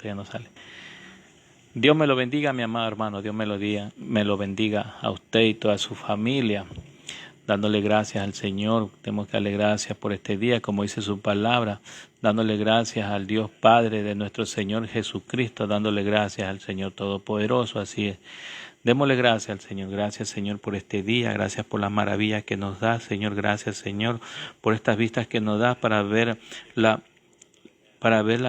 todavía no sale. Dios me lo bendiga, mi amado hermano. Dios me lo bendiga a usted y toda su familia. Dándole gracias al Señor. Tenemos que darle gracias por este día, como dice su palabra. Dándole gracias al Dios Padre de nuestro Señor Jesucristo. Dándole gracias al Señor Todopoderoso. Así es. Démosle gracias al Señor. Gracias, Señor, por este día. Gracias por las maravillas que nos da, Señor. Gracias, Señor, por estas vistas que nos da para ver las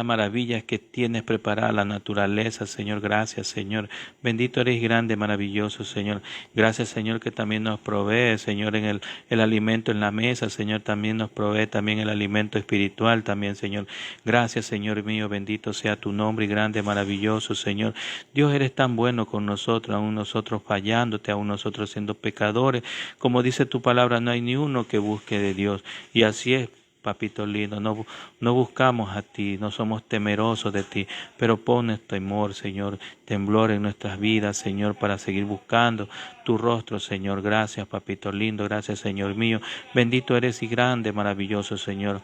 maravillas que tienes preparada la naturaleza, Señor. Gracias, Señor. Bendito eres, grande, maravilloso, Señor. Gracias, Señor, que también nos provee, Señor, en el alimento en la mesa, Señor. También nos provee también el alimento espiritual también, Señor. Gracias, Señor mío. Bendito sea tu nombre y grande, maravilloso, Señor. Dios, eres tan bueno con nosotros, aún nosotros fallándote, aún nosotros siendo pecadores. Como dice tu palabra, no hay ni uno que busque de Dios. Y así es. Papito lindo, no buscamos a ti, no somos temerosos de ti, pero pones temor, Señor, temblor en nuestras vidas, Señor, para seguir buscando tu rostro, Señor. Gracias, papito lindo, gracias, Señor mío. Bendito eres y grande, maravilloso, Señor.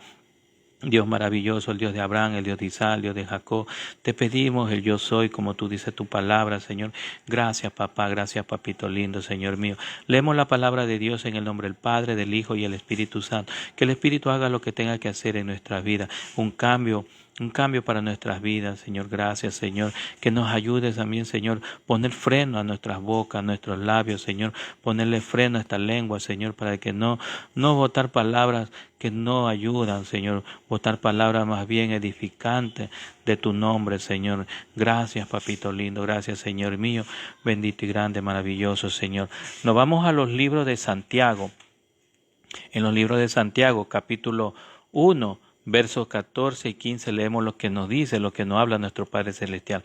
Dios maravilloso, el Dios de Abraham, el Dios de Isaac, el Dios de Jacob. Te pedimos el yo soy, como tú dices tu palabra, Señor. Gracias, papá, gracias, papito lindo, Señor mío. Leemos la palabra de Dios en el nombre del Padre, del Hijo y el Espíritu Santo. Que el Espíritu haga lo que tenga que hacer en nuestras vidas. Un cambio para nuestras vidas, Señor. Gracias, Señor. Que nos ayudes también, Señor, poner freno a nuestras bocas, a nuestros labios, Señor. Ponerle freno a esta lengua, Señor, para que no botar palabras que no ayudan, Señor. Botar palabras más bien edificantes de tu nombre, Señor. Gracias, papito lindo. Gracias, Señor mío. Bendito y grande, maravilloso, Señor. Nos vamos a los libros de Santiago. En los libros de Santiago, capítulo 1, versos 14 y 15, leemos lo que nos dice, lo que nos habla nuestro Padre Celestial.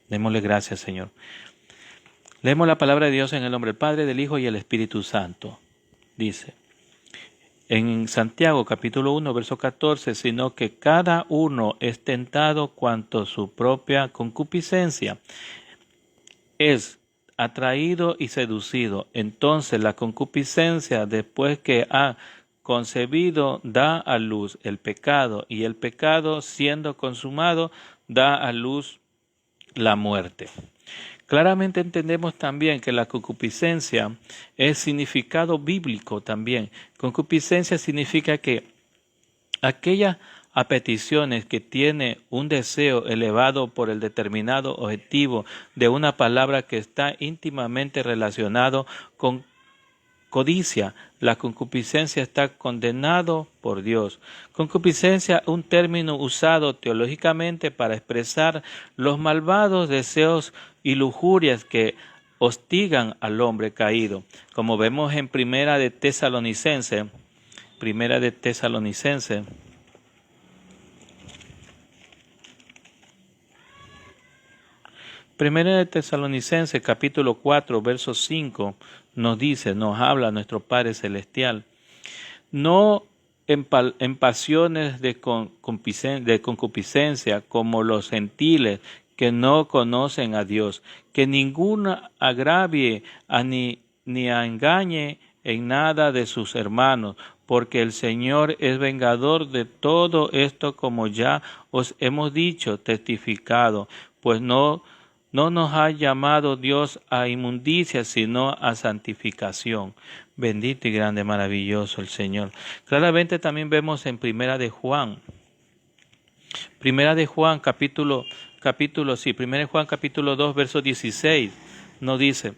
Démosle gracias, Señor. Leemos la palabra de Dios en el nombre del Padre, del Hijo y el Espíritu Santo. Dice, en Santiago capítulo 1, verso 14, sino que cada uno es tentado cuanto su propia concupiscencia es atraído y seducido. Entonces la concupiscencia, después que ha concebido, da a luz el pecado, y el pecado, siendo consumado, da a luz la muerte. Claramente entendemos también que la concupiscencia es significado bíblico también. Concupiscencia significa que aquellas peticiones que tiene un deseo elevado por el determinado objetivo de una palabra que está íntimamente relacionado con codicia. La concupiscencia está condenado por Dios. Concupiscencia, un término usado teológicamente para expresar los malvados deseos y lujurias que hostigan al hombre caído. Como vemos en Primera de Tesalonicenses, capítulo 4, verso 5, nos habla nuestro Padre Celestial. No en pasiones de concupiscencia como los gentiles que no conocen a Dios, que ninguna agravie ni engañe en nada de sus hermanos, porque el Señor es vengador de todo esto, como ya os hemos dicho, testificado, pues no nos ha llamado Dios a inmundicia, sino a santificación. Bendito y grande, maravilloso el Señor. Claramente también vemos en Primera de Juan, capítulo 2, verso 16, nos dice,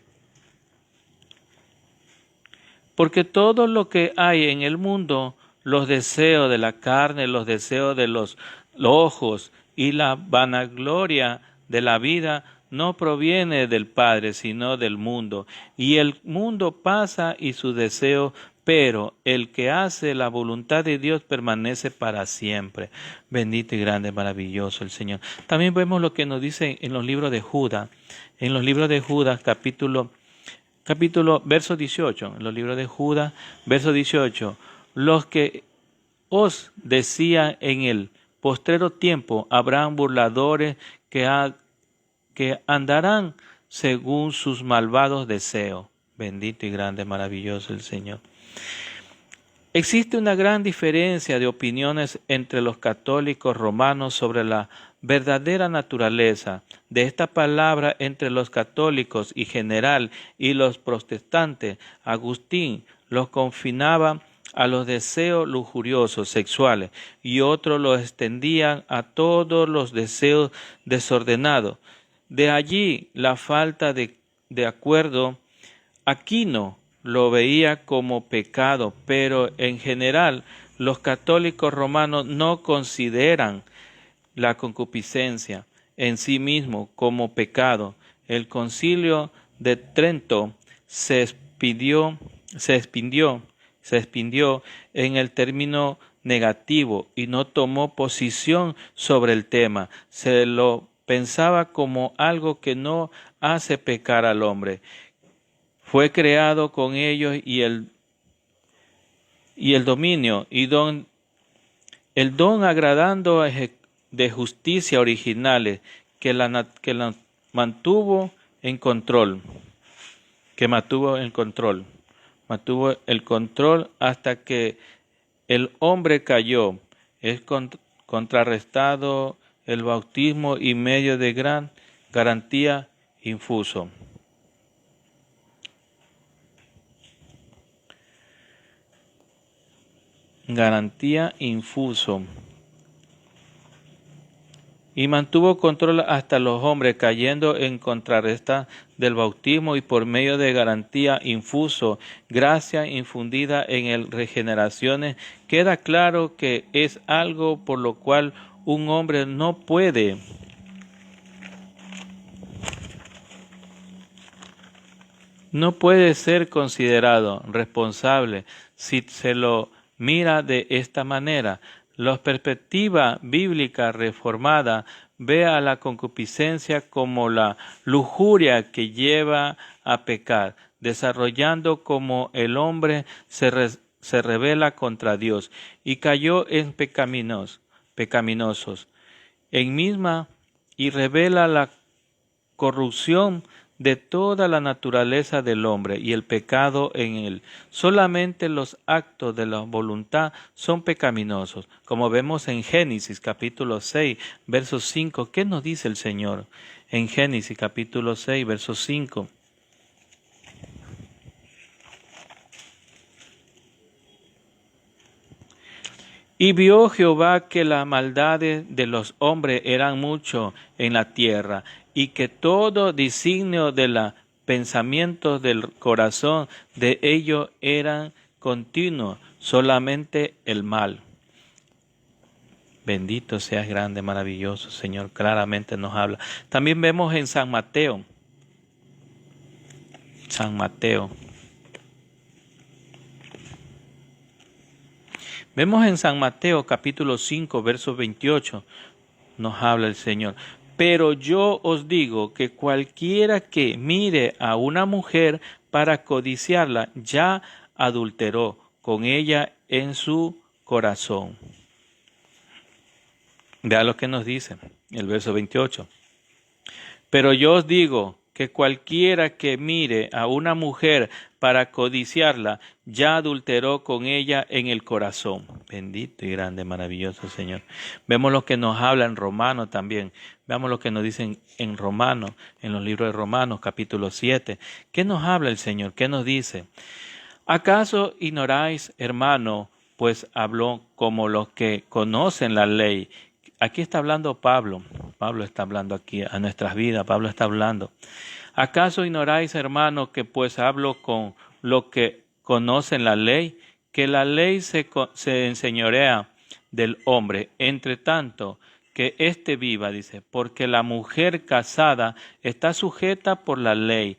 porque todo lo que hay en el mundo, los deseos de la carne, los deseos de los ojos y la vanagloria de la vida, no proviene del Padre, sino del mundo. Y el mundo pasa y su deseo, pero el que hace la voluntad de Dios permanece para siempre. Bendito y grande, maravilloso el Señor. También vemos lo que nos dice en los libros de Judas. En los libros de Judas, verso 18. En los libros de Judas, verso 18. Los que os decían en el postrero tiempo, habrán burladores que andarán según sus malvados deseos. Bendito y grande, maravilloso el Señor. Existe una gran diferencia de opiniones entre los católicos romanos sobre la verdadera naturaleza de esta palabra entre los católicos y general y los protestantes, Agustín los confinaba a los deseos lujuriosos sexuales y otros los extendían a todos los deseos desordenados. De allí la falta de acuerdo. Aquino lo veía como pecado, pero en general los católicos romanos no consideran la concupiscencia en sí mismo como pecado. El Concilio de Trento se expidió en el término negativo y no tomó posición sobre el tema. Se lo pensaba como algo que no hace pecar al hombre. Fue creado con ellos y el dominio y el don agradando de justicia originales que la mantuvo el control hasta que el hombre cayó. Es contrarrestado el bautismo y medio de gran garantía infuso. Y mantuvo control hasta los hombres, cayendo en contrarresta del bautismo y por medio de garantía infuso, gracia infundida en el regeneraciones. Queda claro que es algo por lo cual un hombre no puede ser considerado responsable si se lo mira de esta manera. La perspectiva bíblica reformada ve a la concupiscencia como la lujuria que lleva a pecar, desarrollando como el hombre se rebela contra Dios y cayó en pecaminosos, en misma y revela la corrupción de toda la naturaleza del hombre y el pecado en él. Solamente los actos de la voluntad son pecaminosos, como vemos en Génesis capítulo 6, verso 5. ¿Qué nos dice el Señor en Génesis capítulo 6, verso 5? Y vio Jehová que las maldades de los hombres eran mucho en la tierra, y que todo designio de los pensamientos del corazón de ellos eran continuos, solamente el mal. Bendito seas grande, maravilloso, Señor, claramente nos habla. También vemos en San Mateo. Vemos en San Mateo capítulo 5, verso 28, nos habla el Señor. Pero yo os digo que cualquiera que mire a una mujer para codiciarla, ya adulteró con ella en su corazón. Vea lo que nos dice el verso 28. Pero yo os digo que cualquiera que mire a una mujer para codiciarla, ya adulteró con ella en el corazón. Bendito y grande, maravilloso Señor. Vemos lo que nos habla en Romanos también. Veamos lo que nos dicen en Romanos, en los libros de Romanos, capítulo 7. ¿Qué nos habla el Señor? ¿Qué nos dice? ¿Acaso ignoráis, hermano, pues habló como los que conocen la ley? Aquí está hablando Pablo. Pablo está hablando aquí a nuestras vidas. Pablo está hablando. ¿Acaso ignoráis, hermanos, que pues hablo con los que conocen la ley? Que la ley se enseñorea del hombre. Entre tanto, que éste viva, dice, porque la mujer casada está sujeta por la ley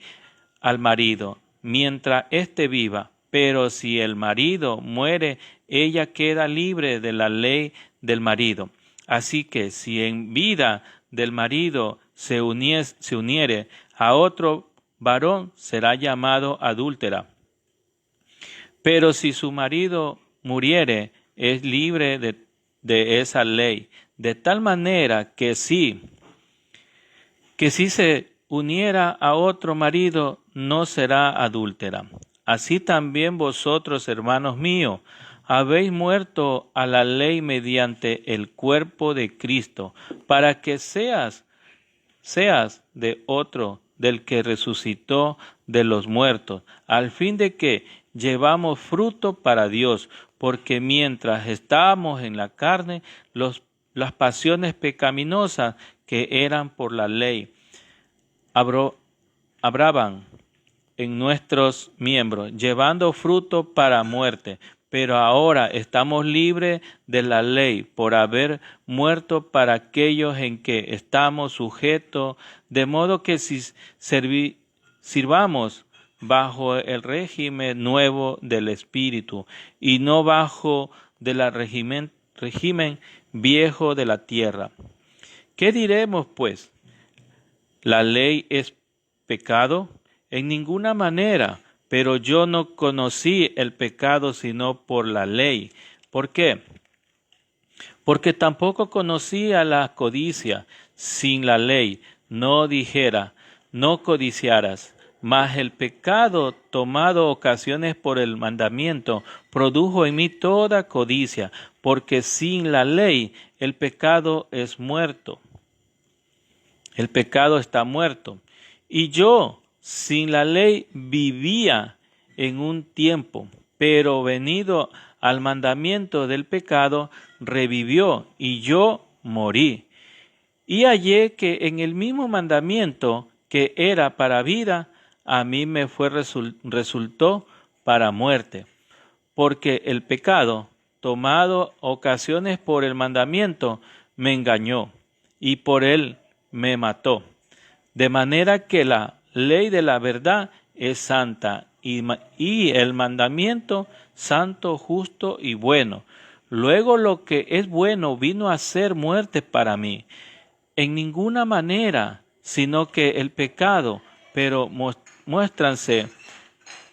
al marido, mientras éste viva. Pero si el marido muere, ella queda libre de la ley del marido. Así que si en vida del marido se uniere a otro varón, será llamado adúltera. Pero si su marido muriere, es libre de esa ley, de tal manera que si se uniera a otro marido, no será adúltera. Así también vosotros, hermanos míos, habéis muerto a la ley mediante el cuerpo de Cristo, para que seas de otro, del que resucitó de los muertos, al fin de que llevamos fruto para Dios, porque mientras estábamos en la carne, las pasiones pecaminosas que eran por la ley abraban en nuestros miembros, llevando fruto para muerte. Pero ahora estamos libres de la ley por haber muerto para aquellos en que estamos sujetos, de modo que si sirvamos bajo el régimen nuevo del Espíritu y no bajo del régimen viejo de la tierra. ¿Qué diremos, pues? ¿La ley es pecado? En ninguna manera, pero yo no conocí el pecado sino por la ley. ¿Por qué? Porque tampoco conocía la codicia sin la ley. No dijera, no codiciarás. Mas el pecado, tomado ocasiones por el mandamiento, produjo en mí toda codicia, porque sin la ley el pecado es muerto. El pecado está muerto. Y yo, sin la ley, vivía en un tiempo, pero venido al mandamiento del pecado, revivió y yo morí. Y hallé que en el mismo mandamiento que era para vida, a mí me resultó para muerte. Porque el pecado, tomado ocasiones por el mandamiento, me engañó y por él me mató. De manera que la ley de la verdad es santa y el mandamiento santo, justo y bueno. Luego lo que es bueno vino a ser muerte para mí. En ninguna manera, sino que el pecado, pero muéstranse,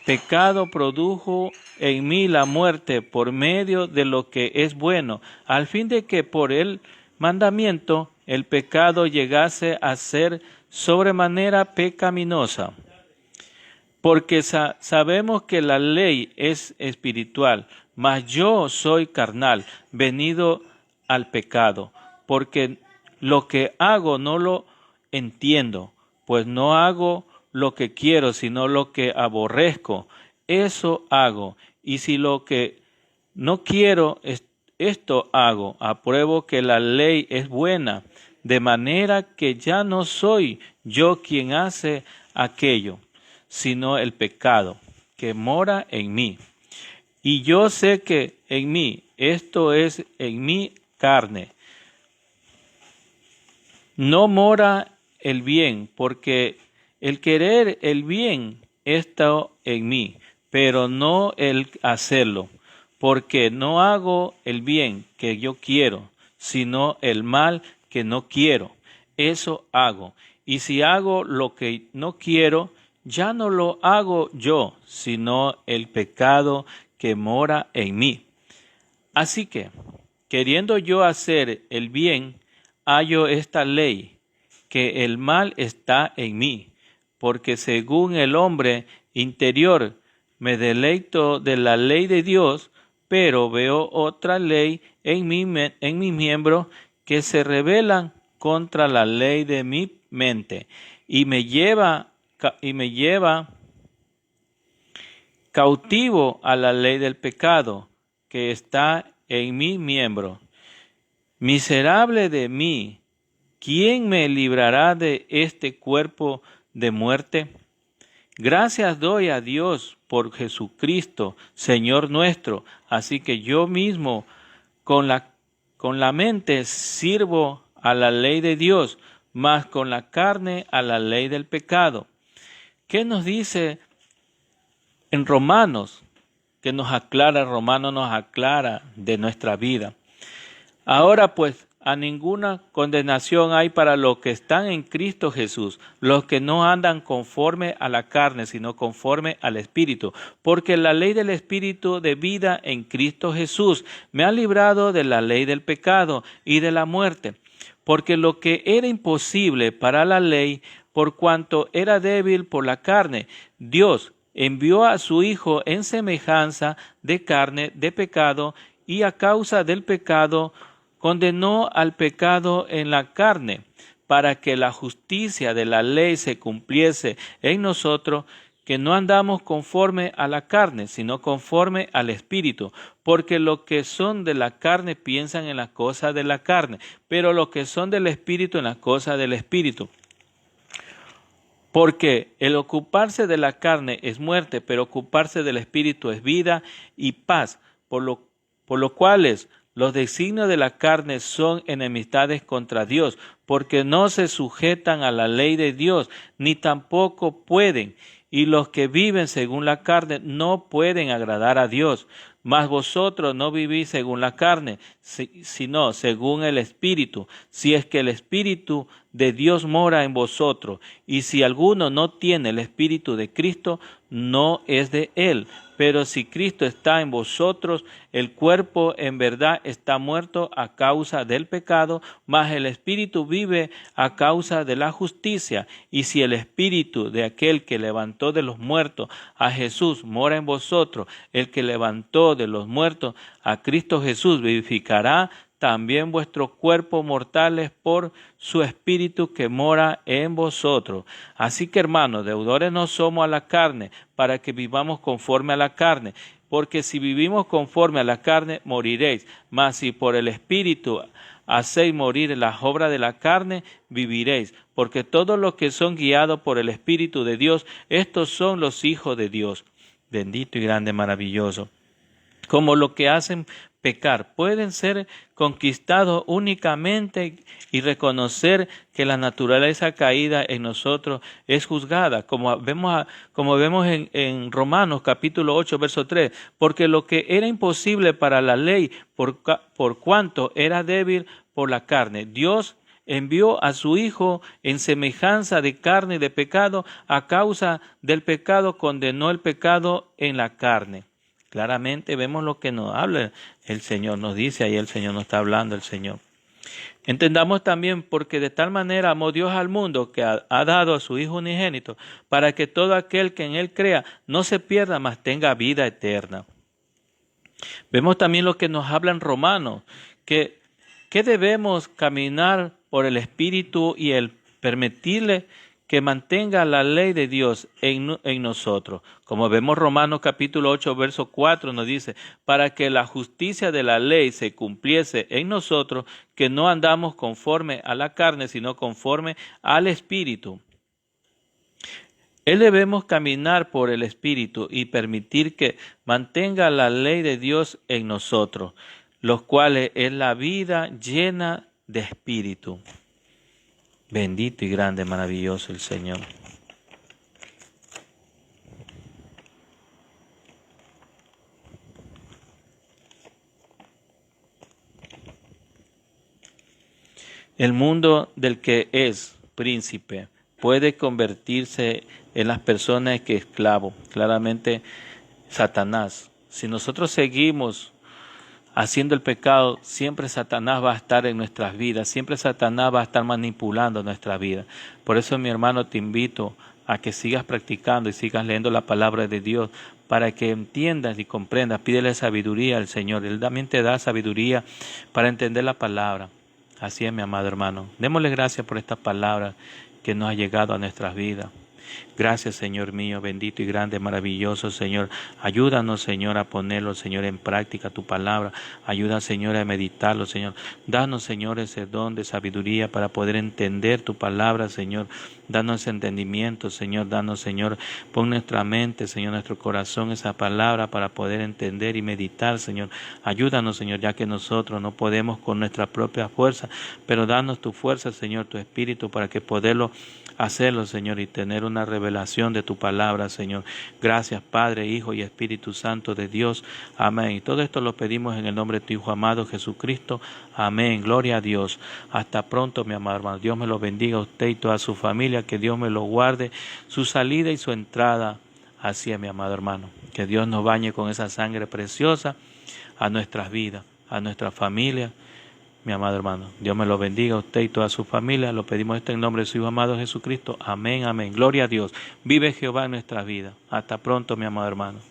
pecado produjo en mí la muerte por medio de lo que es bueno, al fin de que por el mandamiento el pecado llegase a ser sobremanera pecaminosa. Porque sabemos que la ley es espiritual, mas yo soy carnal, venido al pecado, porque lo que hago no lo entiendo, pues no hago lo que quiero, sino lo que aborrezco. Eso hago, y si lo que no quiero, esto hago. Apruebo que la ley es buena, de manera que ya no soy yo quien hace aquello, sino el pecado que mora en mí. Y yo sé que en mí, esto es en mi carne, no mora el bien, porque el querer el bien está en mí, pero no el hacerlo, porque no hago el bien que yo quiero, sino el mal que no quiero. Eso hago. Y si hago lo que no quiero, ya no lo hago yo, sino el pecado que mora en mí. Así que, queriendo yo hacer el bien, hallo esta ley, que el mal está en mí, porque según el hombre interior me deleito de la ley de Dios, pero veo otra ley en mi miembro que se rebelan contra la ley de mi mente y me lleva cautivo a la ley del pecado que está en mi miembro. Miserable de mí, ¿quién me librará de este cuerpo de muerte? Gracias doy a Dios por Jesucristo, Señor nuestro. Así que yo mismo con la mente sirvo a la ley de Dios, mas con la carne a la ley del pecado. ¿Qué nos dice en Romanos? Romanos nos aclara de nuestra vida. Ahora pues, a ninguna condenación hay para los que están en Cristo Jesús, los que no andan conforme a la carne, sino conforme al Espíritu. Porque la ley del Espíritu de vida en Cristo Jesús me ha librado de la ley del pecado y de la muerte. Porque lo que era imposible para la ley, por cuanto era débil por la carne, Dios, envió a su Hijo en semejanza de carne de pecado, y a causa del pecado condenó al pecado en la carne, para que la justicia de la ley se cumpliese en nosotros, que no andamos conforme a la carne, sino conforme al Espíritu, porque los que son de la carne piensan en las cosas de la carne, pero los que son del Espíritu en las cosas del Espíritu. Porque el ocuparse de la carne es muerte, pero ocuparse del Espíritu es vida y paz, por lo cuales los designios de la carne son enemistades contra Dios, porque no se sujetan a la ley de Dios, ni tampoco pueden. Y los que viven según la carne no pueden agradar a Dios. Mas vosotros no vivís según la carne, sino según el Espíritu, si es que el Espíritu de Dios mora en vosotros. Y si alguno no tiene el Espíritu de Cristo, no es de él. Pero si Cristo está en vosotros, el cuerpo en verdad está muerto a causa del pecado, mas el Espíritu vive a causa de la justicia. Y si el Espíritu de aquel que levantó de los muertos a Jesús mora en vosotros, el que levantó de los muertos a Cristo Jesús vivificará también vuestros cuerpos mortales por su Espíritu que mora en vosotros. Así que, hermanos, deudores no somos a la carne, para que vivamos conforme a la carne. Porque si vivimos conforme a la carne, moriréis. Mas si por el Espíritu hacéis morir las obras de la carne, viviréis. Porque todos los que son guiados por el Espíritu de Dios, estos son los hijos de Dios. Bendito y grande, maravilloso. Como los que hacen pecar pueden ser conquistados únicamente y reconocer que la naturaleza caída en nosotros es juzgada, como vemos en Romanos capítulo 8, verso 3, porque lo que era imposible para la ley, por cuanto era débil por la carne, Dios envió a su Hijo en semejanza de carne y de pecado, a causa del pecado condenó el pecado en la carne. Claramente vemos lo que nos habla el Señor, nos dice ahí el Señor, nos está hablando el Señor. Entendamos también porque de tal manera amó Dios al mundo que ha dado a su Hijo unigénito, para que todo aquel que en Él crea no se pierda, mas tenga vida eterna. Vemos también lo que nos habla en Romanos, que debemos caminar por el Espíritu y el permitirle que mantenga la ley de Dios en nosotros. Como vemos Romanos capítulo 8, verso 4 nos dice, para que la justicia de la ley se cumpliese en nosotros, que no andamos conforme a la carne, sino conforme al Espíritu. Debemos caminar por el Espíritu y permitir que mantenga la ley de Dios en nosotros, los cuales es la vida llena de Espíritu. Bendito y grande, maravilloso el Señor. El mundo del que es príncipe puede convertirse en las personas que es esclavo. Claramente, Satanás. Si nosotros seguimos haciendo el pecado, siempre Satanás va a estar en nuestras vidas, siempre Satanás va a estar manipulando nuestra vida. Por eso, mi hermano, te invito a que sigas practicando y sigas leyendo la palabra de Dios para que entiendas y comprendas. Pídele sabiduría al Señor. Él también te da sabiduría para entender la palabra. Así es, mi amado hermano. Démosle gracias por esta palabra que nos ha llegado a nuestras vidas. Gracias, Señor mío, bendito y grande, maravilloso, Señor. Ayúdanos, Señor, a ponerlo, Señor, en práctica tu palabra. Ayuda, Señor, a meditarlo, Señor. Danos, Señor, ese don de sabiduría para poder entender tu palabra, Señor. Danos entendimiento, Señor. Danos, Señor, pon nuestra mente, Señor, nuestro corazón, esa palabra para poder entender y meditar, Señor. Ayúdanos, Señor, ya que nosotros no podemos con nuestra propia fuerza, pero danos tu fuerza, Señor, tu espíritu para que poderlo hacerlo, Señor, y tener una revelación de tu palabra, Señor. Gracias, Padre, Hijo y Espíritu Santo de Dios. Amén. Y todo esto lo pedimos en el nombre de tu Hijo amado Jesucristo. Amén. Gloria a Dios. Hasta pronto, mi amado hermano. Dios me lo bendiga a usted y toda su familia. Que Dios me lo guarde, su salida y su entrada. Así es, mi amado hermano. Que Dios nos bañe con esa sangre preciosa a nuestras vidas, a nuestra familia mi amado hermano. Dios me lo bendiga a usted y toda su familia. Lo pedimos esto en nombre de su Hijo amado Jesucristo. Amén, amén. Gloria a Dios. Vive Jehová en nuestras vidas. Hasta pronto, mi amado hermano.